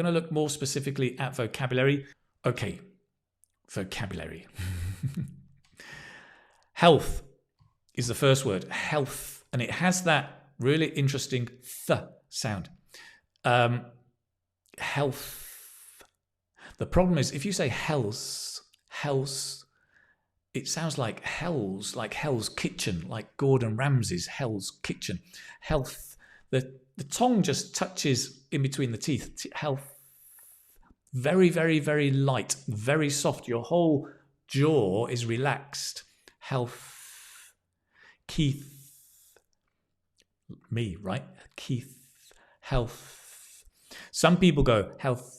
going to look more specifically at vocabulary. Okay, vocabulary. Health is the first word, health, and it has that really interesting th sound. Health. The problem is if you say health, it sounds like Hell's Kitchen, like Gordon Ramsay's Hell's Kitchen. Health. The tongue just touches in between the teeth. Health. Very, very, very light, very soft. Your whole jaw is relaxed. Health. Keith. Me, right? Keith. Health. Some people go, health.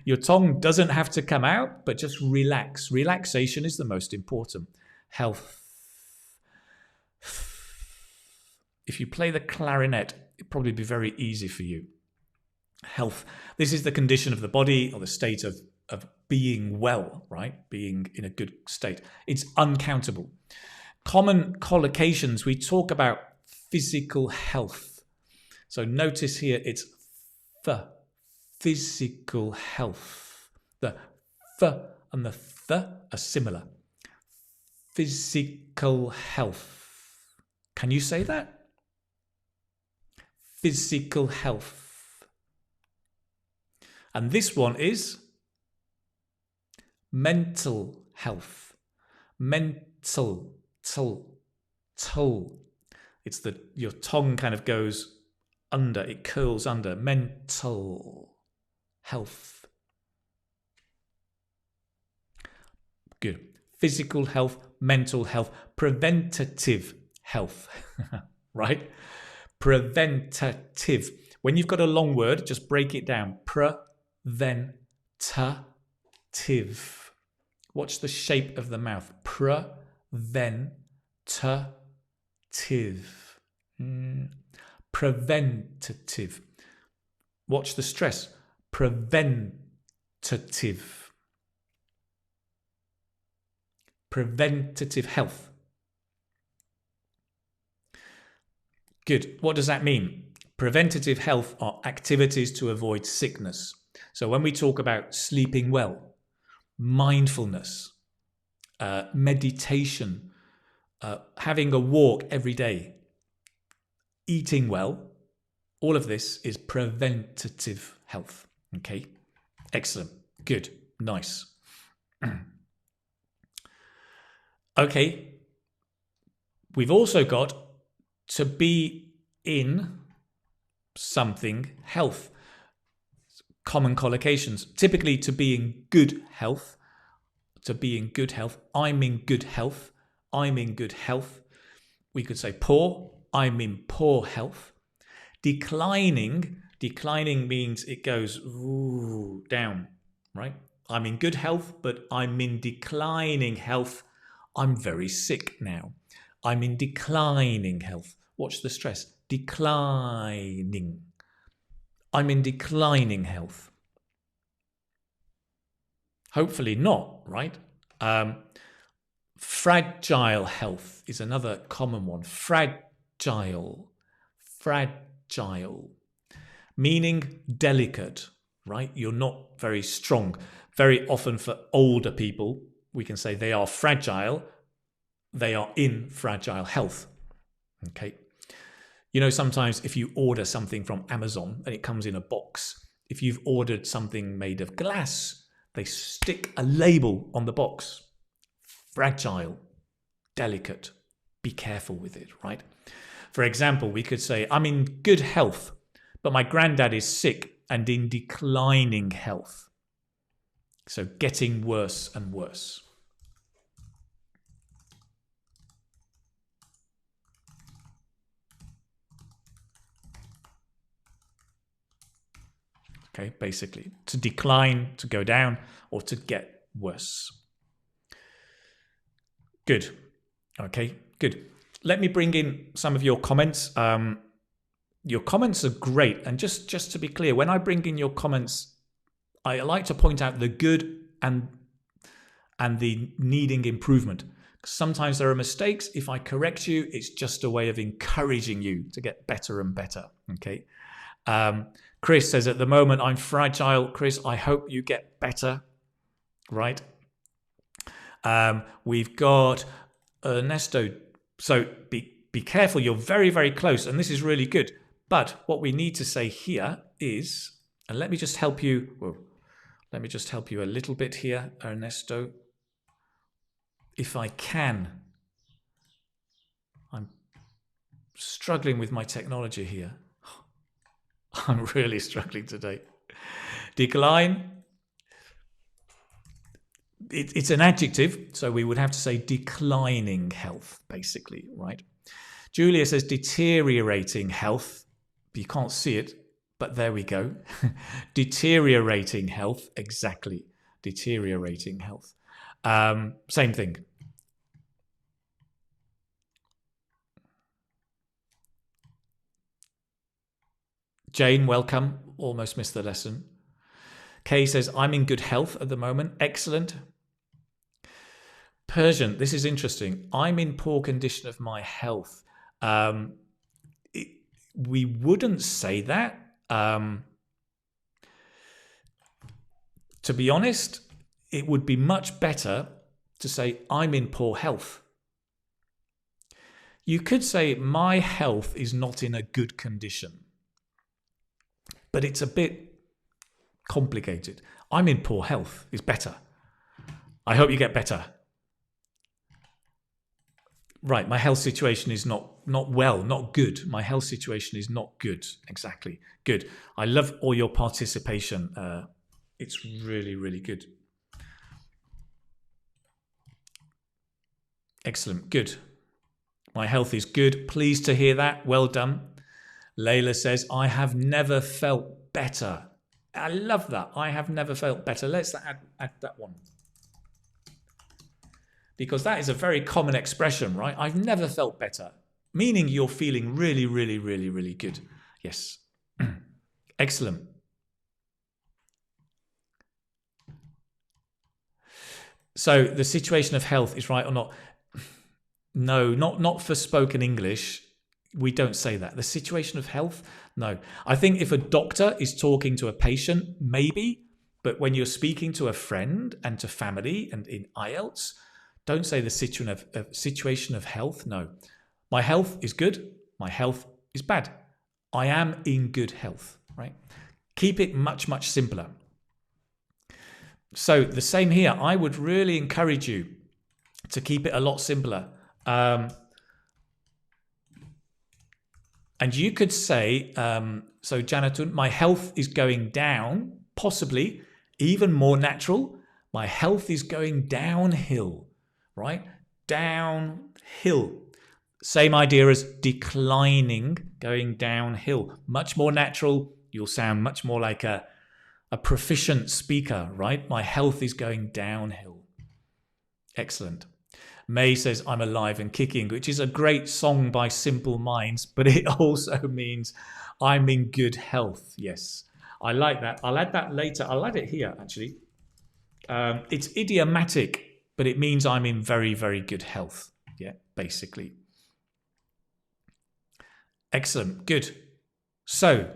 Your tongue doesn't have to come out, but just relax. Relaxation is the most important. Health. If you play the clarinet, it'd probably be very easy for you. Health. This is the condition of the body or the state of being well, right? Being in a good state. It's uncountable. Common collocations, we talk about physical health. So notice here it's physical health. The f and the th are similar. Physical health. Can you say that? Physical health. And this one is mental health. Mental. It's your tongue kind of goes under, it curls under. Mental health. Good. Physical health, mental health, preventative health. Right? Preventative. When you've got a long word, just break it down. Preventative. Watch the shape of the mouth. Preventative. Preventative. Watch the stress. Preventative. Preventative health. Good. What does that mean? Preventative health are activities to avoid sickness. So when we talk about sleeping well, mindfulness, meditation, having a walk every day, eating well, all of this is preventative health. Okay, excellent, good, nice. Okay, we've also got to be in something health. Common collocations, typically to be in good health. To be in good health. I'm in good health. I'm in good health. We could say poor. I'm in poor health. Declining means it goes down, right? I'm in good health, but I'm in declining health. I'm very sick now. I'm in declining health. Watch the stress. Declining. I'm in declining health. Hopefully not, right? Fragile health is another common one. Fragile. Meaning delicate, right? You're not very strong. Very often for older people, we can say they are fragile. They are in fragile health. Okay. You know, sometimes if you order something from Amazon and it comes in a box, if you've ordered something made of glass, they stick a label on the box. Fragile, delicate, be careful with it, right? For example, we could say, I'm in good health, but my granddad is sick and in declining health. So getting worse and worse. Okay, basically, to decline, to go down, or to get worse. Good. Okay, good. Let me bring in some of your comments. Your comments are great. And just to be clear, when I bring in your comments, I like to point out the good and the needing improvement. Sometimes there are mistakes. If I correct you, it's just a way of encouraging you to get better and better. Okay. Chris says, at the moment, I'm fragile. Chris, I hope you get better. Right? We've got Ernesto. So be careful. You're very, very close. And this is really good. But what we need to say here is, and let me just help you. Whoa, let me just help you a little bit here, Ernesto. If I can. I'm struggling with my technology here. I'm really struggling today. Decline. It's an adjective, so we would have to say declining health, basically, right? Julia says deteriorating health. You can't see it, but there we go. Deteriorating health, exactly. Deteriorating health. Same thing. Jane, welcome. Almost missed the lesson. Kay says, I'm in good health at the moment. Excellent. Persian, this is interesting. I'm in poor condition of my health. We wouldn't say that. To be honest, it would be much better to say, I'm in poor health. You could say, my health is not in a good condition. But it's a bit complicated. I'm in poor health is better. I hope you get better. Right, my health situation is not well, not good. My health situation is not good. Exactly. Good. I love all your participation. It's really, really good. Excellent. Good. My health is good. Pleased to hear that. Well done. Layla says, I have never felt better. I love that. I have never felt better. Let's add that one. Because that is a very common expression, right? I've never felt better. Meaning you're feeling really, really, really, really good. Yes. Excellent. So the situation of health is right or not? No, not for spoken English. We don't say that. The situation of health? No. I think if a doctor is talking to a patient, maybe. But when you're speaking to a friend and to family and in IELTS, don't say the situation of health. No. My health is good. My health is bad. I am in good health, right? Keep it much, much simpler. So the same here. I would really encourage you to keep it a lot simpler. And you could say, so Janatun, my health is going down, possibly even more natural. My health is going downhill, right? Downhill. Same idea as declining, going downhill. Much more natural. You'll sound much more like a proficient speaker, right? My health is going downhill. Excellent. May says, I'm alive and kicking, which is a great song by Simple Minds, but it also means I'm in good health. Yes, I like that. I'll add that later. I'll add it here, actually. It's idiomatic, but it means I'm in very, very good health. Yeah, basically. Excellent. Good. So,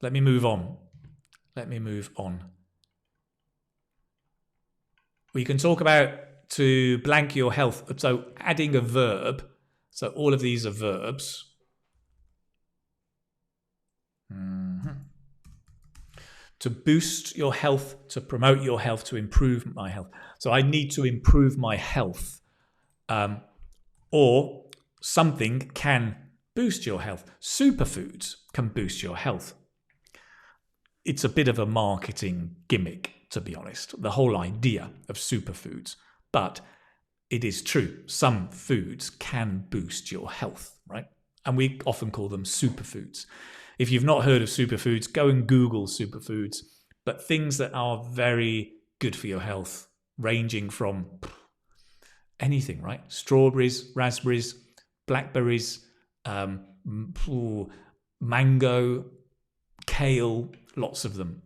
let me move on. We can talk about to blank your health. So adding a verb. So all of these are verbs. To boost your health, to promote your health, to improve my health. So I need to improve my health. Or something can boost your health. Superfoods can boost your health. It's a bit of a marketing gimmick, to be honest, the whole idea of superfoods. But it is true. Some foods can boost your health, right? And we often call them superfoods. If you've not heard of superfoods, go and Google superfoods. But things that are very good for your health, ranging from anything, right? Strawberries, raspberries, blackberries, mango, kale, lots of them.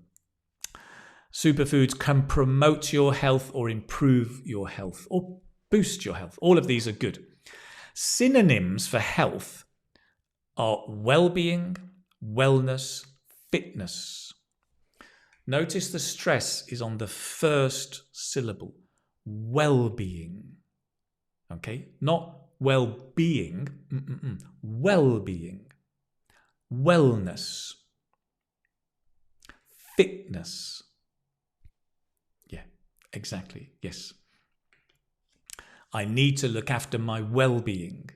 Superfoods can promote your health or improve your health or boost your health. All of these are good. Synonyms for health are well-being, wellness, fitness. Notice the stress is on the first syllable. Well-being. Okay? Not well-being. Well-being. Wellness. Fitness. Yeah, exactly. Yes. I need to look after my well-being.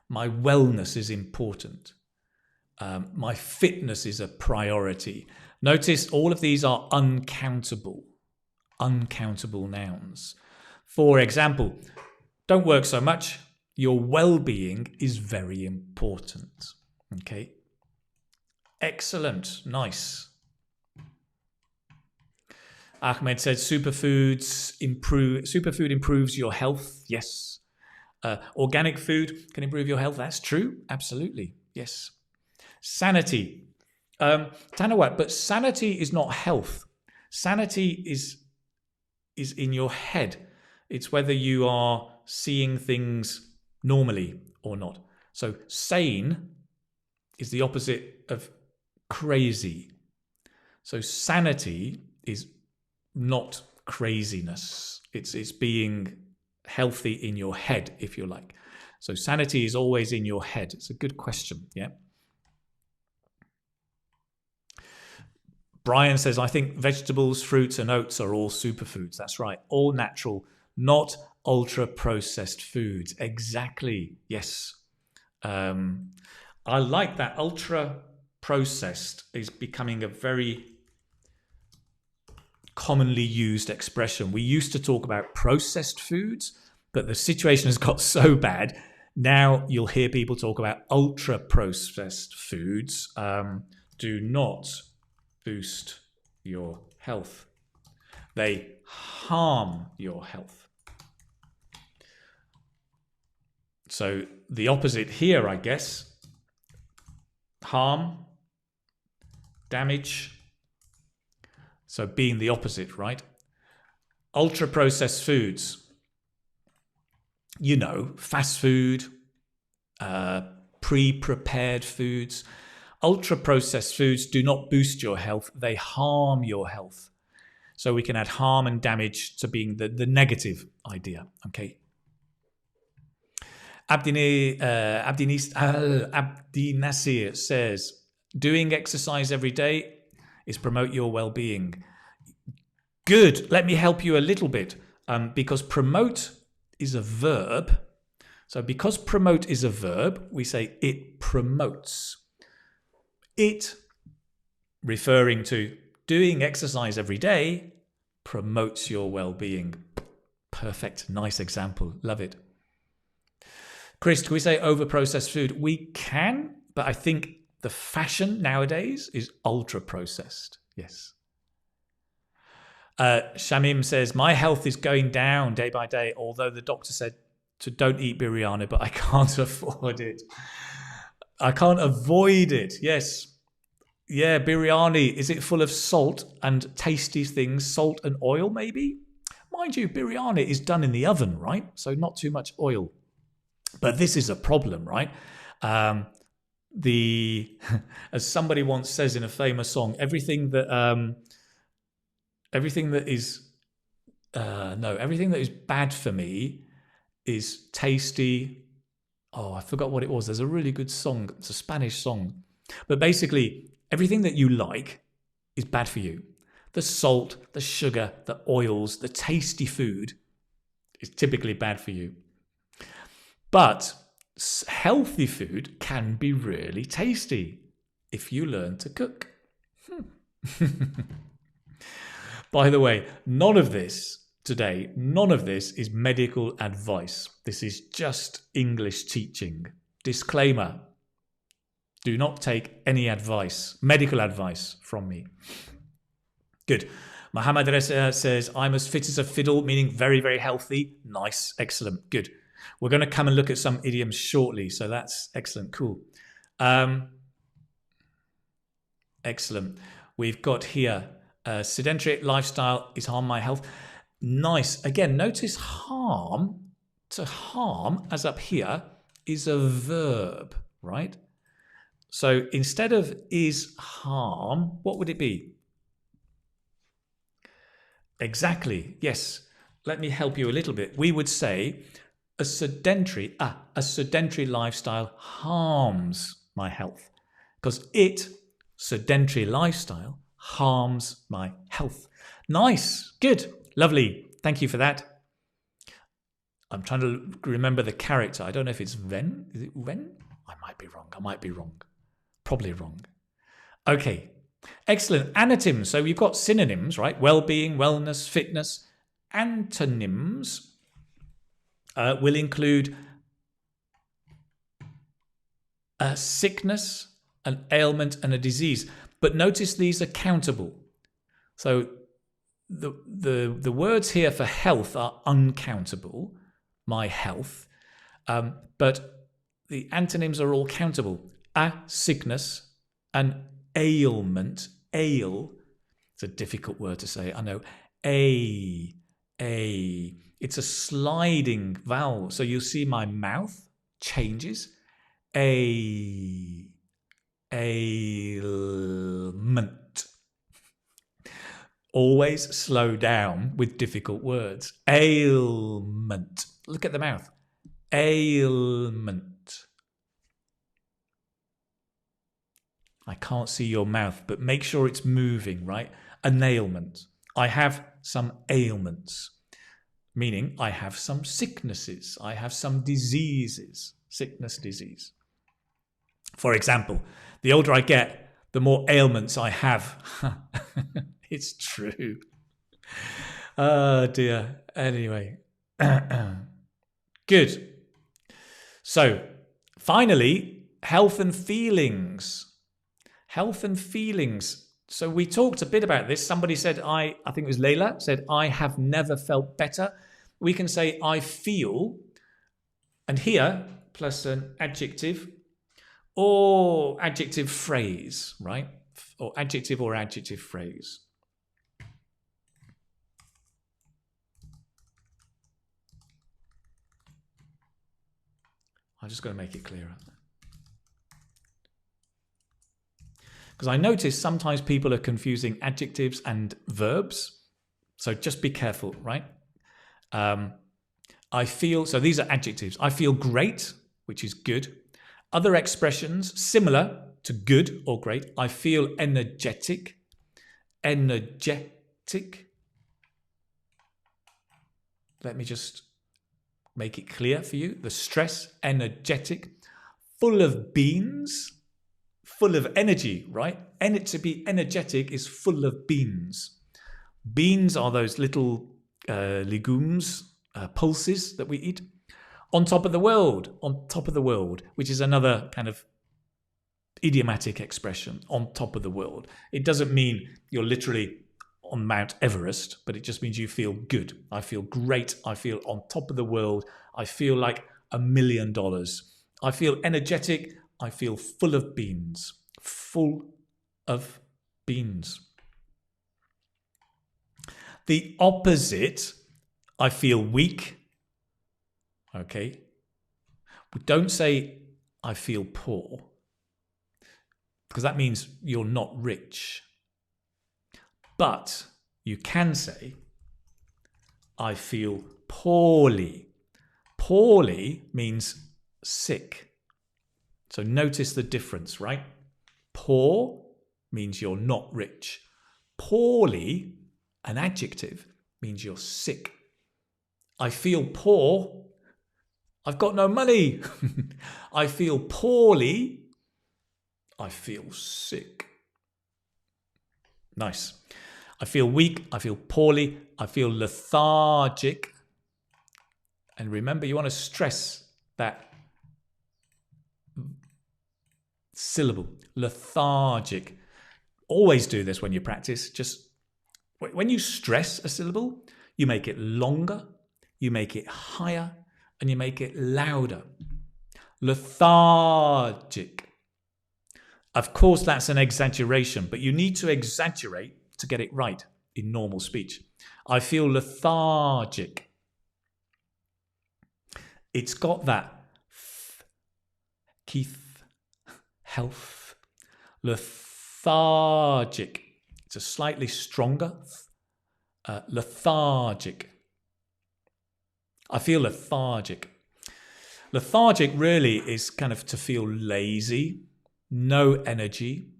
My wellness is important. My fitness is a priority. Notice all of these are uncountable nouns. For example, don't work so much. Your well-being is very important. Okay. Excellent. Nice. Ahmed said superfood improves your health. Yes. Organic food can improve your health. That's true. Absolutely. Yes. Sanity. Tanawat, but sanity is not health. Sanity is in your head. It's whether you are seeing things normally or not. So sane is the opposite of crazy. So sanity is not craziness. It's being healthy in your head, if you like. So sanity is always in your head. It's a good question, yeah? Brian says, I think vegetables, fruits and oats are all superfoods. That's right. All natural, not ultra-processed foods. Exactly. Yes. I like that. Ultra-processed is becoming a very commonly used expression. We used to talk about processed foods, but the situation has got so bad. Now you'll hear people talk about ultra-processed foods. Do not boost your health. They harm your health. So the opposite here, I guess, harm, damage. So being the opposite, right? Ultra-processed foods, you know, fast food, pre-prepared foods. Ultra-processed foods do not boost your health, they harm your health. So we can add harm and damage to being the negative idea, okay? Abdi Nasir says, doing exercise every day is promote your well-being. Good, let me help you a little bit, because promote is a verb. So because promote is a verb, we say it promotes. It, referring to doing exercise every day, promotes your well-being. Perfect, nice example, love it. Chris, can we say over-processed food? We can, but I think the fashion nowadays is ultra-processed, yes. Shamim says, my health is going down day by day, although the doctor said to don't eat biryani, but I can't afford it. I can't avoid it, yes. Yeah, biryani, is it full of salt and tasty things, salt and oil maybe? Mind you, biryani is done in the oven, right? So not too much oil. But this is a problem, right? As somebody once says in a famous song, everything that is bad for me is tasty. Oh, I forgot what it was. There's a really good song. It's a Spanish song. But basically, everything that you like is bad for you. The salt, the sugar, the oils, the tasty food is typically bad for you. But healthy food can be really tasty if you learn to cook. By the way, none of this is medical advice. This is just English teaching. Disclaimer. Do not take any advice, medical advice from me. Good. Muhammad Reza says, I'm as fit as a fiddle, meaning very, very healthy. Nice. Excellent. Good. We're going to come and look at some idioms shortly. So that's excellent. Cool. Excellent. We've got here, sedentary lifestyle is harm my health. Nice. Again, notice harm, to harm, as up here, is a verb, right? So instead of is harm, what would it be? Exactly. Yes. Let me help you a little bit. We would say a sedentary lifestyle harms my health because sedentary lifestyle, harms my health. Nice. Good. Lovely. Thank you for that. I'm trying to remember the character. I don't know if it's Ven. Is it Ven? I might be wrong. Probably wrong. Okay. Excellent. Antonyms. So we've got synonyms, right? Well-being, wellness, fitness. Antonyms will include a sickness, an ailment, and a disease. But notice these are countable. So the words here for health are uncountable, my health. But the antonyms are all countable. A sickness, an ailment, it's a difficult word to say, I know. It's a sliding vowel. So you'll see my mouth changes. Ailment. Always slow down with difficult words. Ailment. Look at the mouth. Ailment. I can't see your mouth, but make sure it's moving, right? An ailment. I have some ailments, meaning I have some sicknesses. I have some diseases. Sickness, disease. For example, the older I get, the more ailments I have. It's true. Oh dear. Anyway. Good. So, finally, health and feelings. Health and feelings. So we talked a bit about this. Somebody said, I think it was Layla, said, I have never felt better. We can say, I feel, and here, plus an adjective, or adjective phrase, right? Or adjective phrase. I'm just going to make it clearer. Because I notice sometimes people are confusing adjectives and verbs. So just be careful, right? I feel, so these are adjectives. I feel great, which is good. Other expressions similar to good or great. I feel energetic. Energetic. Let me just make it clear for you. The stress, energetic. Full of beans. Full of energy, right? And to be energetic is full of beans. Beans are those little legumes, pulses that we eat. On top of the world, which is another kind of idiomatic expression, on top of the world. It doesn't mean you're literally on Mount Everest, but it just means you feel good. I feel great. I feel on top of the world. I feel like $1 million. I feel energetic. I feel full of beans. Full of beans. The opposite, I feel weak. Okay. But don't say, I feel poor. Because that means you're not rich. But you can say, I feel poorly. Poorly means sick. So notice the difference, right? Poor means you're not rich. Poorly, an adjective, means you're sick. I feel poor. I've got no money. I feel poorly. I feel sick. Nice. I feel weak. I feel poorly. I feel lethargic. And remember, you want to stress that syllable, lethargic. Always do this when you practice. Just when you stress a syllable, you make it longer, you make it higher, and you make it louder. Lethargic. Of course, that's an exaggeration, but you need to exaggerate to get it right in normal speech. I feel lethargic. It's got that Keith, health. Lethargic. It's a slightly stronger. Lethargic. I feel lethargic. Lethargic really is kind of to feel lazy, no energy,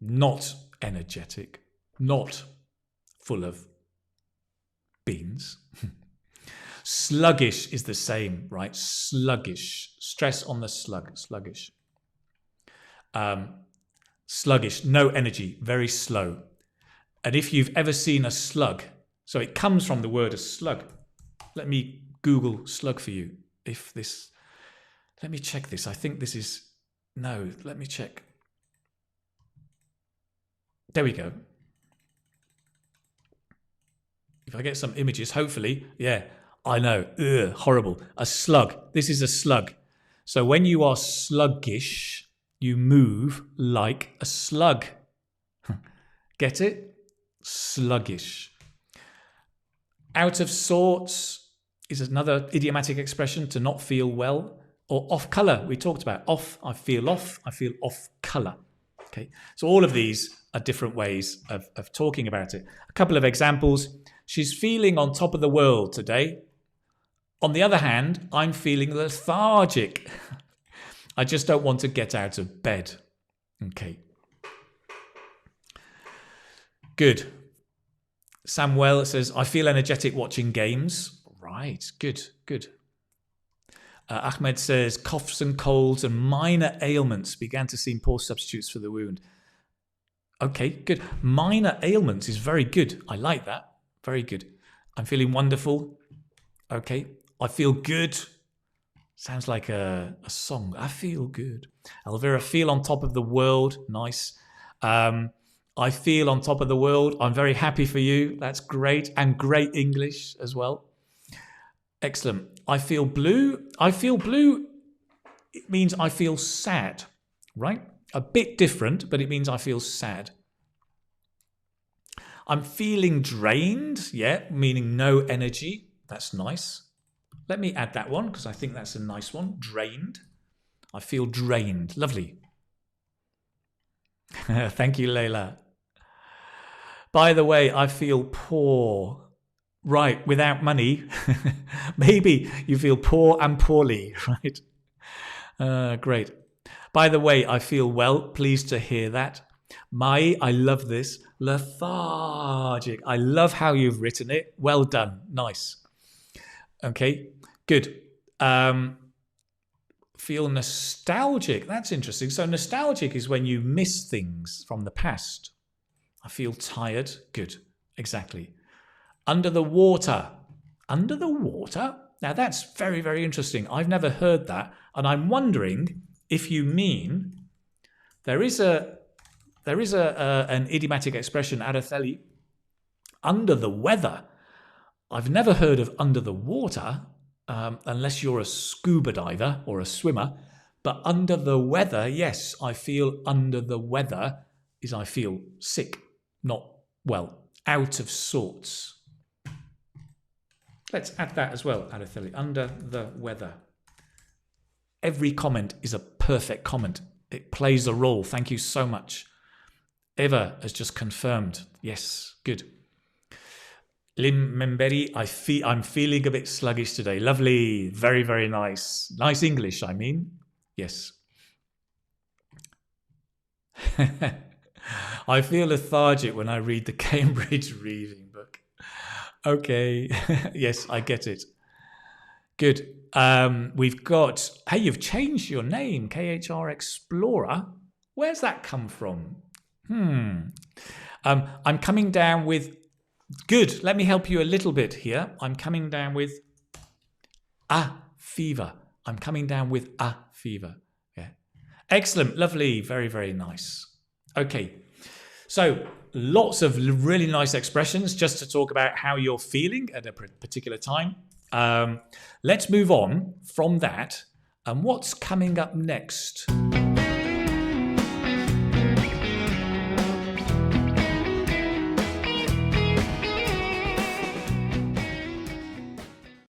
not energetic, not full of beans. Sluggish is the same, right? Sluggish. Stress on the sluggish. Sluggish, no energy, very slow. And if you've ever seen a slug, so it comes from the word a slug. Let me Google slug for you. Let me check this. I think this is, no, let me check. There we go. If I get some images, hopefully, yeah, I know, horrible. A slug. This is a slug. So when you are sluggish, you move like a slug. Get it? Sluggish. Out of sorts is another idiomatic expression, to not feel well. Or off colour, we talked about. Off, I feel off colour. Okay, so all of these are different ways of talking about it. A couple of examples. She's feeling on top of the world today. On the other hand, I'm feeling lethargic. I just don't want to get out of bed. Okay. Good. Samuel says, I feel energetic watching games. Right, good. Ahmed says, coughs and colds and minor ailments began to seem poor substitutes for the wound. Okay, good. Minor ailments is very good. I like that. Very good. I'm feeling wonderful. Okay. I feel good. Sounds like a song. I feel good. Elvira, feel on top of the world. Nice. I feel on top of the world. I'm very happy for you. That's great. And great English as well. Excellent. I feel blue. I feel blue. It means I feel sad, right? A bit different, but it means I feel sad. I'm feeling drained. Yeah, meaning no energy. That's nice. Let me add that one because I think that's a nice one. Drained. I feel drained. Lovely. Thank you, Layla. By the way, I feel poor. Right, without money. Maybe you feel poor and poorly, right? Great. By the way, I feel well. Pleased to hear that. Mai, I love this. Lethargic. I love how you've written it. Well done. Nice. Okay, good. Feel nostalgic. That's interesting. So nostalgic is when you miss things from the past. I feel tired. Good. Exactly. Under the water. Under the water? Now that's very, very interesting. I've never heard that. And I'm wondering if you mean there is an idiomatic expression, Araceli, under the weather. I've never heard of under the water, unless you're a scuba diver or a swimmer. But under the weather, yes, I feel under the weather is I feel sick, not well, out of sorts. Let's add that as well, Araceli, under the weather. Every comment is a perfect comment. It plays a role. Thank you so much. Eva has just confirmed. Yes, good. Lim Memberi, I'm feeling a bit sluggish today. Lovely. Very, very nice. Nice English, I mean. Yes. I feel lethargic when I read the Cambridge reading book. Okay. Yes, I get it. Good. We've got, hey, you've changed your name, KHR Explorer. Where's that come from? I'm coming down with, good, let me help you a little bit here. I'm coming down with a fever. I'm coming down with a fever. Yeah. Excellent, lovely, very, very nice. Okay, so lots of really nice expressions just to talk about how you're feeling at a particular time. Let's move on from that. And what's coming up next?